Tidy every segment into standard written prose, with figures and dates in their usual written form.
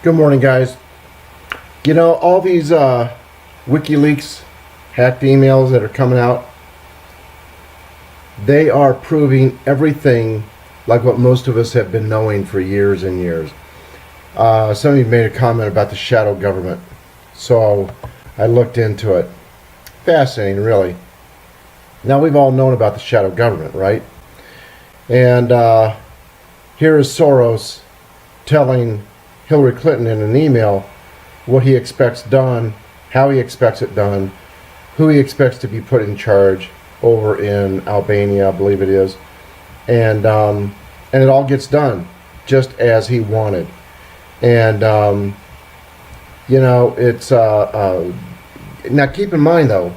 Good morning, guys. You know, all these WikiLeaks hacked emails that are coming out, they are proving everything like what most of us have been knowing for years and years. Some of you made a comment about the shadow government, so I looked into it. Fascinating, really. Now, we've all known about the shadow government, right? And here is Soros telling Hillary Clinton in an email what he expects done, how he expects it done, who he expects to be put in charge over in Albania, I believe it is, and it all gets done just as he wanted. And you know, it's now keep in mind though,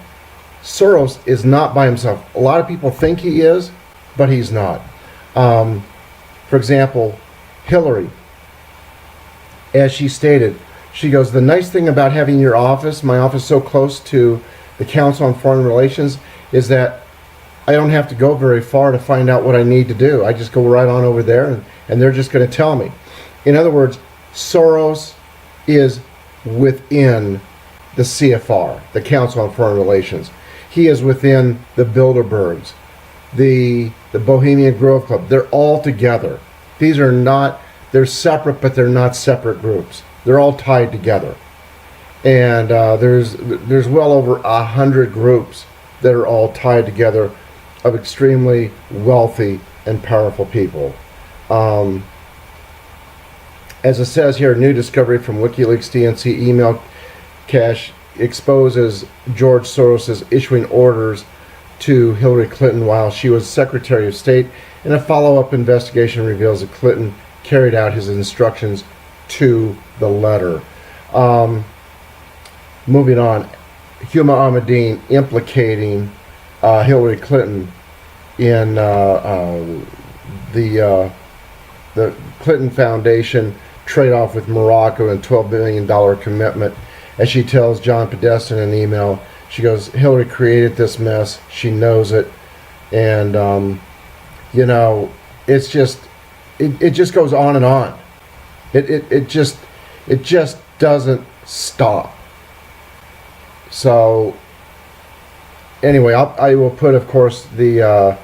Soros is not by himself. A lot of people think he is, but he's not. For example, Hillary, as she stated, she goes, the nice thing about having your office, my office, so close to the Council on Foreign Relations is that I don't have to go very far to find out what I need to do. I just go right on over there and they're just going to tell me. In other words, Soros is within the CFR, the Council on Foreign Relations. He is within the Bilderbergs, the Bohemian Grove Club. They're all together. These are not, they're separate, but they're not separate groups. They're all tied together. And there's well over 100 groups that are all tied together of extremely wealthy and powerful people. As it says here, new discovery from WikiLeaks DNC email cache exposes George Soros issuing orders to Hillary Clinton while she was Secretary of State, and a follow-up investigation reveals that Clinton carried out his instructions to the letter. Moving on, Huma Ahmadine implicating Hillary Clinton in the Clinton Foundation trade-off with Morocco and $12 billion commitment. As she tells John Podesta in an email, she goes, Hillary created this mess. She knows it. And, you know, it's just, it just goes on and on. It just doesn't stop. So, anyway, I will put, of course, the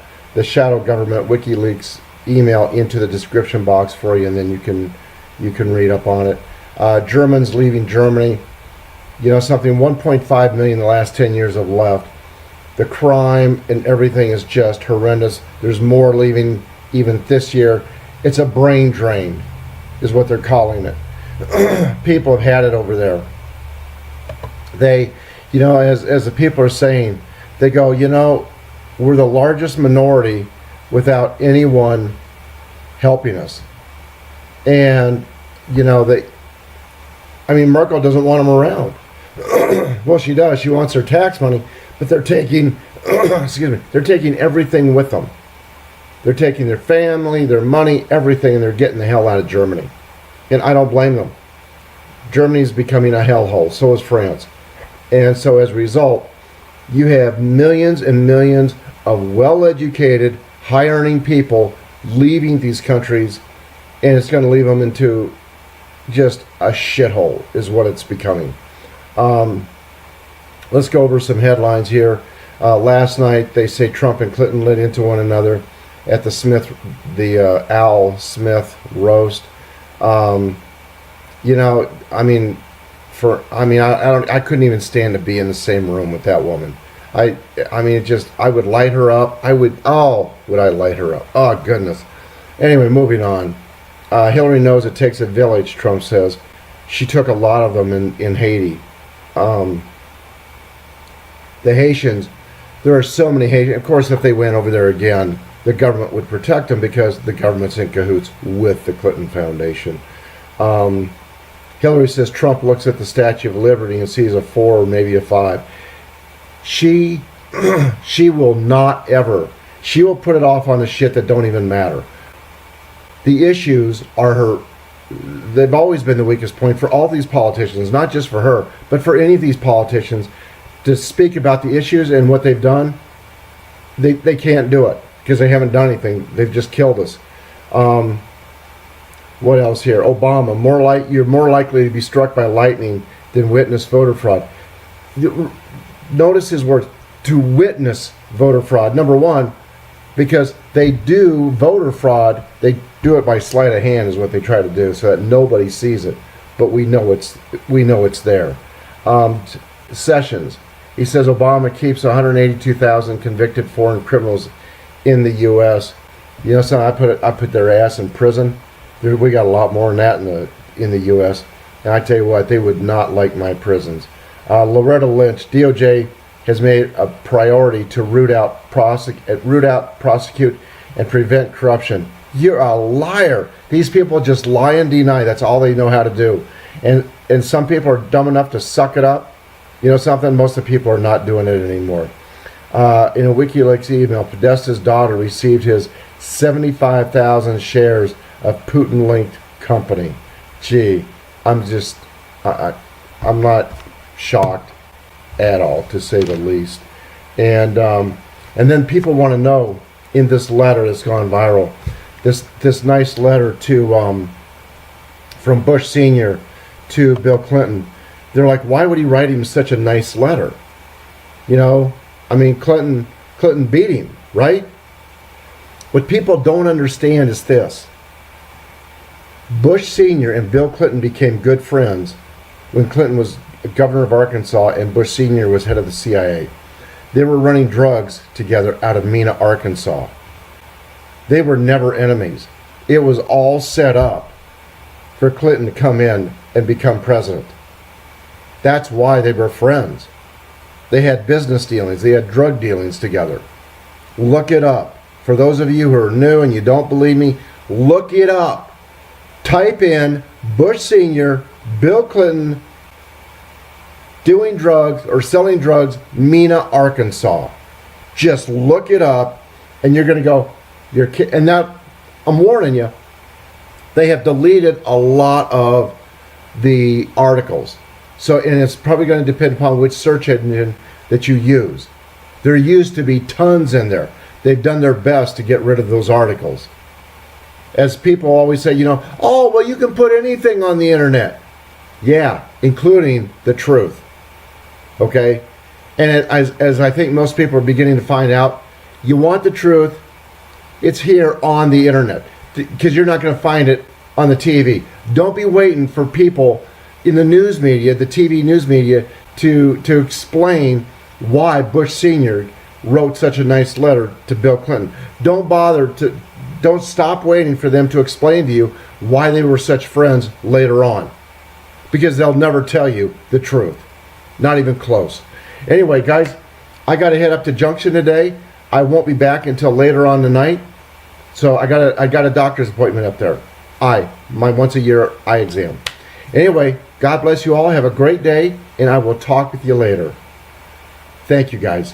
shadow government WikiLeaks email into the description box for you, and then you can read up on it. Germans leaving Germany. You know something, 1.5 million in the last 10 years have left. The crime and everything is just horrendous. There's more leaving even this year. It's a brain drain, is what they're calling it. People have had it over there. They, you know, as the people are saying, they go, you know, we're the largest minority without anyone helping us. And, you know, Merkel doesn't want them around. Well, she does. She wants their tax money, but they're taking, they're taking everything with them. They're taking their family, their money, everything, and they're getting the hell out of Germany. And I don't blame them. Germany's becoming a hellhole. So is France. And so as a result, you have millions and millions of well-educated, high-earning people leaving these countries, and it's going to leave them into just a shithole, is what it's becoming. Let's go over some headlines here. Last night, they say Trump and Clinton lit into one another at the Al Smith roast. You know, I couldn't even stand to be in the same room with that woman. I would light her up. Would I light her up? Oh, goodness. Anyway, moving on. Hillary knows it takes a village, Trump says. She took a lot of them in Haiti. The Haitians, there are so many Haitians. Of course, if they went over there again, the government would protect them because the government's in cahoots with the Clinton Foundation. Hillary says Trump looks at the Statue of Liberty and sees a 4 or maybe a 5. She will not ever. She will put it off on the shit that don't even matter. The issues are her. They've always been the weakest point for all these politicians, not just for her, but for any of these politicians to speak about the issues and what they've done. They can't do it because they haven't done anything. They've just killed us. What else here? Obama, you're more likely to be struck by lightning than witness voter fraud. Notice his words, to witness voter fraud. Number one, because they do voter fraud, they do it by sleight of hand is what they try to do, so that nobody sees it. But we know it's there. Sessions, he says Obama keeps 182,000 convicted foreign criminals in the U.S. You know something? I put their ass in prison. We got a lot more than that in the U.S. And I tell you what, they would not like my prisons. Loretta Lynch, DOJ has made a priority to root out, prosecute, and prevent corruption. You're a liar. These people just lie and deny. That's all they know how to do. And some people are dumb enough to suck it up. You know something? Most of the people are not doing it anymore. In a WikiLeaks email, Podesta's daughter received his 75,000 shares of Putin-linked company. Gee, I'm not shocked at all, to say the least. And then people want to know, in this letter that's gone viral, this nice letter to from Bush Sr. to Bill Clinton. They're like, why would he write him such a nice letter? You know, I mean, Clinton beat him, right? What people don't understand is this. Bush Sr. and Bill Clinton became good friends when Clinton was governor of Arkansas and Bush Sr. was head of the CIA. They were running drugs together out of Mena, Arkansas. They were never enemies. It was all set up for Clinton to come in and become president. That's why they were friends. They had business dealings. They had drug dealings together. Look it up. For those of you who are new and you don't believe me, look it up. Type in Bush Sr., Bill Clinton, doing drugs or selling drugs, Mena, Arkansas. Just look it up and you're going to go, and now I'm warning you, they have deleted a lot of the articles. So, and it's probably going to depend upon which search engine that you use. There used to be tons in there. They've done their best to get rid of those articles. As people always say, you know, oh, well, you can put anything on the internet. Yeah, including the truth. Okay? And as I think most people are beginning to find out, you want the truth, it's here on the internet. Because you're not going to find it on the TV. Don't be waiting for people in the news media, the TV news media, to explain why Bush Sr. wrote such a nice letter to Bill Clinton. Don't stop waiting for them to explain to you why they were such friends later on. Because they'll never tell you the truth. Not even close. Anyway, guys, I got to head up to Junction today. I won't be back until later on tonight. So I got a doctor's appointment up there. My once a year eye exam. Anyway, God bless you all. Have a great day, and I will talk with you later. Thank you, guys.